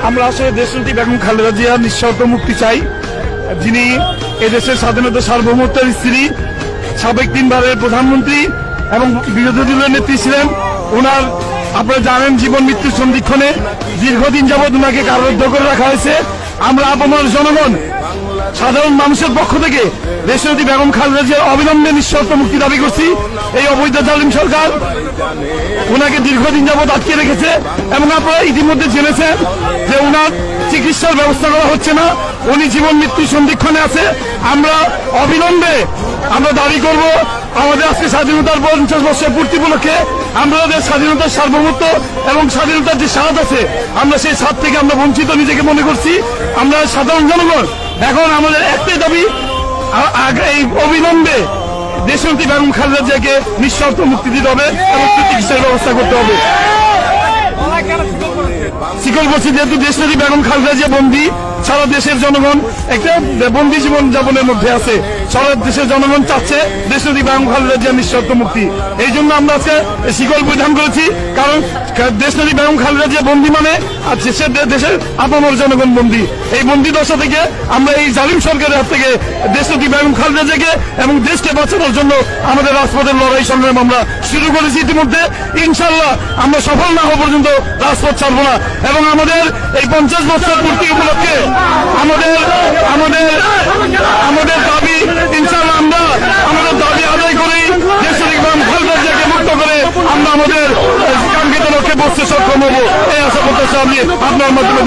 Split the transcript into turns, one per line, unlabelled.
আমরা আসলে দেশনেত্রী বেগম খালেদা জিয়ার নিঃশর্ত মুক্তি চাই, যিনি এদেশের স্বাধীনতা সার্বভৌমত্বের স্ত্রী, সাবেক 3 বারের প্রধানমন্ত্রী এবং বিরোধী দলের নেত্রী ছিলেন। ওনার আপনারা জানেন জীবন মৃত্যুর সন্ধিক্ষণে দীর্ঘদিন যাবৎ ওনাকে কারারুদ্ধ করে রাখা হয়েছে। আমরা আপামর জনগণ সাধারণ মানুষের পক্ষ থেকে দেশনেত্রী বেগম খালেদা জিয়ার অবিলম্বে নিঃশর্ত মুক্তি দাবি করছি। এই অবৈধ জালিম সরকার ওনাকে দীর্ঘদিন যাবৎ আটকে রেখেছে এবং আপনারা ইতিমধ্যে জেনেছেন যে ওনার চিকিৎসার ব্যবস্থা করা হচ্ছে না, উনি জীবন মৃত্যু সন্ধিক্ষণে আছে। আমরা অবিলম্বে আমরা দাবি করব আমাদের আজকে স্বাধীনতার 50 বছর পূর্তি উপলক্ষে আমাদের স্বাধীনতার সার্বভৌমত্ব এবং স্বাধীনতার যে স্বাদ আছে আমরা সেই স্বাদ থেকে আমরা বঞ্চিত নিজেকে মনে করছি। আমরা সাধারণ জনগণ এখন আমাদের একটাই দাবি, এই অবিলম্বে দেশনেত্রী বেগম খালেদা জিয়াকে নিঃশর্ত মুক্তি দিতে হবে এবং চিকিৎসার ব্যবস্থা করতে হবে। শিকল বলছি যেহেতু দেশনেত্রী বেগম খালেদা জিয়া বন্দী, সারা দেশের জনগণ একটা বন্দী জীবন যাপনের মধ্যে আছে। সারা দেশের জনগণ চাচ্ছে দেশনেত্রী বেগম খালেদা জিয়ার নিঃশর্ত মুক্তি। এই জন্য আমরা আজকে শিকল পরিধান করেছি, কারণ দেশনেত্রী বেগম খালেদা জিয়া বন্দী মানে দেশের আপামর জনগণ বন্দী। এই বন্দী দশা থেকে আমরা এই জালিম সরকারের হাত থেকে দেশনেত্রী বেগম খালেদা জিয়াকে এবং দেশকে বাঁচানোর জন্য আমাদের রাজপথের লড়াই সংগ্রাম আমরা শুরু করেছি ইতিমধ্যে। ইনশাল্লাহ আমরা সফল না হওয়া পর্যন্ত রাজপথ ছাড়বো না এবং আমাদের এই 50 বছর পূর্তি উপলক্ষে আমাদের দাবি ইনশাল্লাহ আমরা আমাদের দাবি আদায় করি দেশনেত্রী বেগম খালেদা জিয়াকে মুক্ত করে আমরা আমাদের কাঙ্ক্ষিত লক্ষ্যে পৌঁছতে সক্ষম হবো। এই আশা প্রত্যাশা আমি আপনার মাধ্যমে